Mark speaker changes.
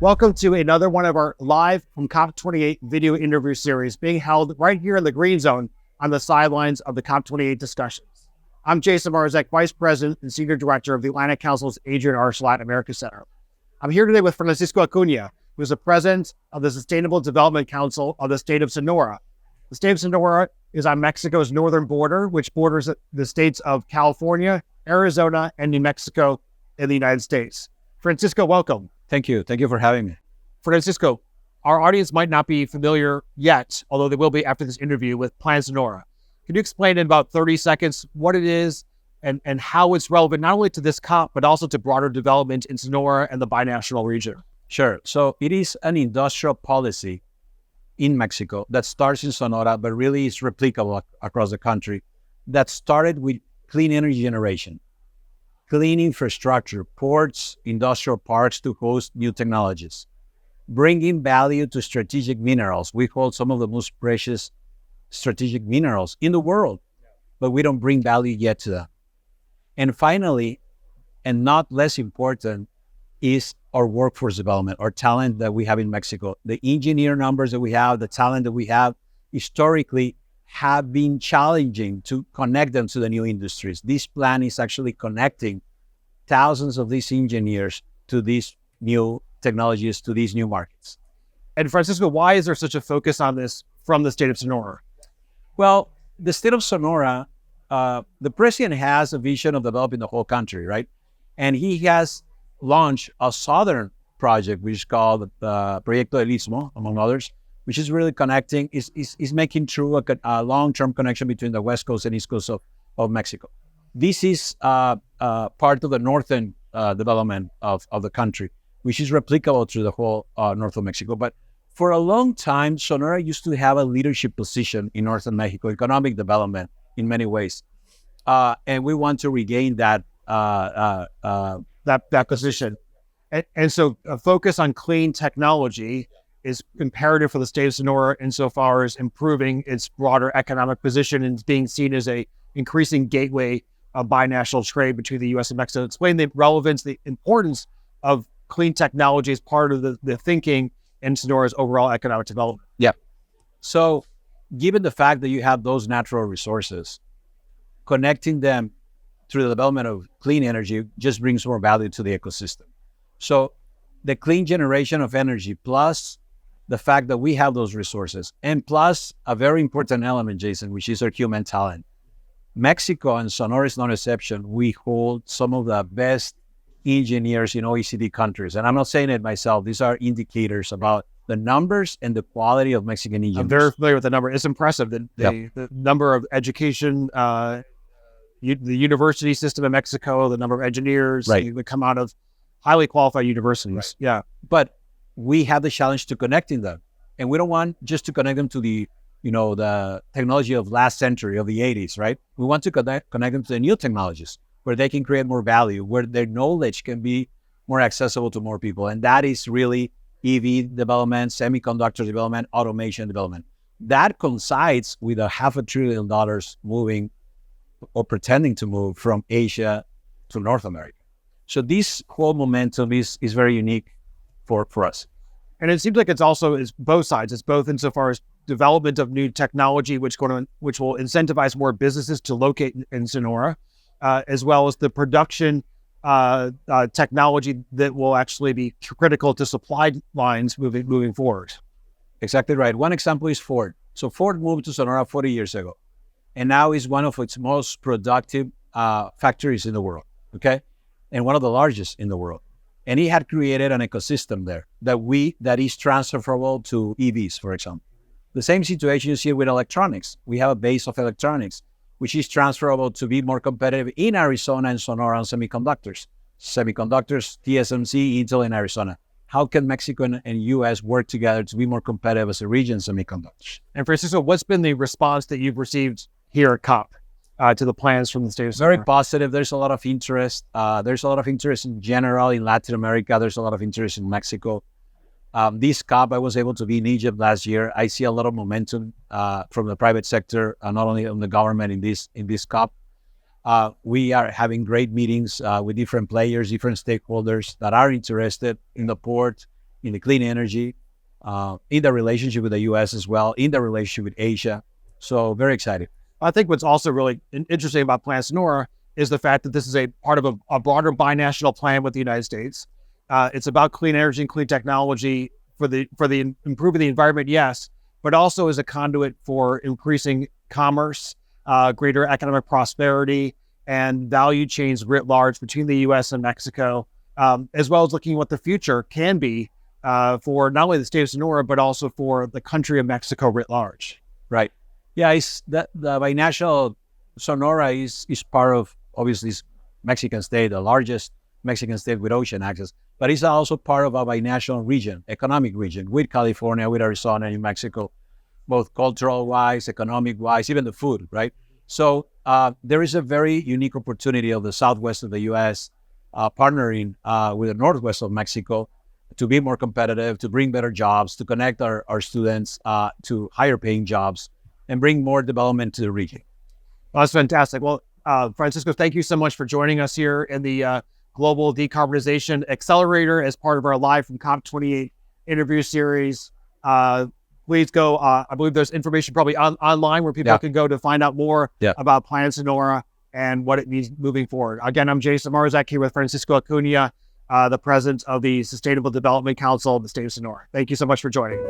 Speaker 1: Welcome to another one of our live from COP28 video interview series being held right here in the Green Zone on the sidelines of the COP28 discussions. I'm Jason Marczak, Vice President and Senior Director of the Atlantic Council's Adrienne Arsht Latin America Center. I'm here today with Francisco Acuña, who is the President of the Sustainable Development Council of the state of Sonora. The state of Sonora is on Mexico's northern border, which borders the states of California, Arizona, and New Mexico in the United States. Francisco, welcome.
Speaker 2: Thank you. Thank you for having me.
Speaker 1: Francisco, our audience might not be familiar yet, although they will be after this interview, with Plan Sonora. Can you explain in about 30 seconds what it is and how it's relevant not only to this COP, but also to broader development in Sonora and the binational region?
Speaker 2: Sure. So it is an industrial policy in Mexico that starts in Sonora, but really is replicable across the country, that started with clean energy generation, clean infrastructure, ports, industrial parks to host new technologies, bringing value to strategic minerals. We hold some of the most precious strategic minerals in the world, but we don't bring value yet to them. And finally, and not less important, is our workforce development, our talent that we have in Mexico. The engineer numbers that we have, the talent that we have, historically have been challenging to connect them to the new industries. This plan is actually connecting thousands of these engineers to these new technologies, to these new markets.
Speaker 1: And Francisco, why is there such a focus on this from the state of Sonora?
Speaker 2: Well, the state of Sonora, the president has a vision of developing the whole country, right? And he has launched a southern project, which is called Proyecto del Istmo, among others, which is really connecting, is making true a long-term connection between the West Coast and East Coast of Mexico. This is part of the northern development of the country, which is replicable through the whole north of Mexico. But for a long time, Sonora used to have a leadership position in northern Mexico, economic development in many ways. And we want to regain that
Speaker 1: position. And so a focus on clean technology is imperative for the state of Sonora insofar as improving its broader economic position and being seen as a increasing gateway of binational trade between the U.S. and Mexico. Explain the relevance, the importance of clean technology as part of the thinking in Sonora's overall economic development.
Speaker 2: Yeah. So given the fact that you have those natural resources, connecting them through the development of clean energy just brings more value to the ecosystem. So the clean generation of energy, plus the fact that we have those resources, and plus a very important element, Jason, which is our human talent. Mexico, and Sonora is no exception, we hold some of the best engineers in OECD countries. And I'm not saying it myself. These are indicators about the numbers and the quality of Mexican engineers.
Speaker 1: I'm very familiar with the number. It's impressive, the number of education, the university system in Mexico, the number of engineers that come out of highly qualified universities.
Speaker 2: Right.
Speaker 1: Yeah.
Speaker 2: But we have the challenge to connecting them. And we don't want just to connect them to the technology of last century, of the 80s, right? We want to connect them to the new technologies where they can create more value, where their knowledge can be more accessible to more people. And that is really EV development, semiconductor development, automation development. That coincides with $500 billion moving or pretending to move from Asia to North America. So this whole momentum is very unique for us.
Speaker 1: And it seems like it's both sides. It's both insofar as development of new technology, which will incentivize more businesses to locate in Sonora, as well as the production technology that will actually be critical to supply lines moving forward.
Speaker 2: Exactly right. One example is Ford. So Ford moved to Sonora 40 years ago, and now is one of its most productive factories in the world, okay? And one of the largest in the world. And he had created an ecosystem there that is transferable to EVs, for example. The same situation you see with electronics. We have a base of electronics, which is transferable to be more competitive in Arizona and Sonora on semiconductors. TSMC, Intel in Arizona. How can Mexico and U.S. work together to be more competitive as a region in semiconductors?
Speaker 1: And Francisco, what's been the response that you've received here at COP to the plans from the state of Sonora?
Speaker 2: Very positive. There's a lot of interest. There's a lot of interest in general in Latin America. There's a lot of interest in Mexico. This COP, I was able to be in Egypt last year. I see a lot of momentum from the private sector, not only on the government in this COP. We are having great meetings with different players, different stakeholders that are interested in the port, in the clean energy, in the relationship with the U.S. as well, in the relationship with Asia. So very excited.
Speaker 1: I think what's also really interesting about Plan Sonora is the fact that this is a part of a broader binational plan with the United States. It's about clean energy and clean technology for the improving the environment, yes, but also as a conduit for increasing commerce, greater economic prosperity, and value chains writ large between the U.S. and Mexico, as well as looking at what the future can be for not only the state of Sonora, but also for the country of Mexico writ large.
Speaker 2: Right. Yeah, it's that the binational Sonora is part of, obviously, Mexican state, the largest Mexican state with ocean access, but it's also part of a binational region, economic region, with California, with Arizona, and New Mexico, both cultural-wise, economic-wise, even the food, right? So there is a very unique opportunity of the southwest of the U.S. Partnering with the northwest of Mexico to be more competitive, to bring better jobs, to connect our students to higher-paying jobs, and bring more development to the region.
Speaker 1: Well, that's fantastic. Well, Francisco, thank you so much for joining us here in the Global Decarbonization Accelerator as part of our Live from COP28 interview series. Please go, I believe there's information probably online where people can go to find out more about Plan Sonora and what it means moving forward. Again, I'm Jason Marczak here with Francisco Acuña, the president of the Sustainable Development Council of the state of Sonora. Thank you so much for joining.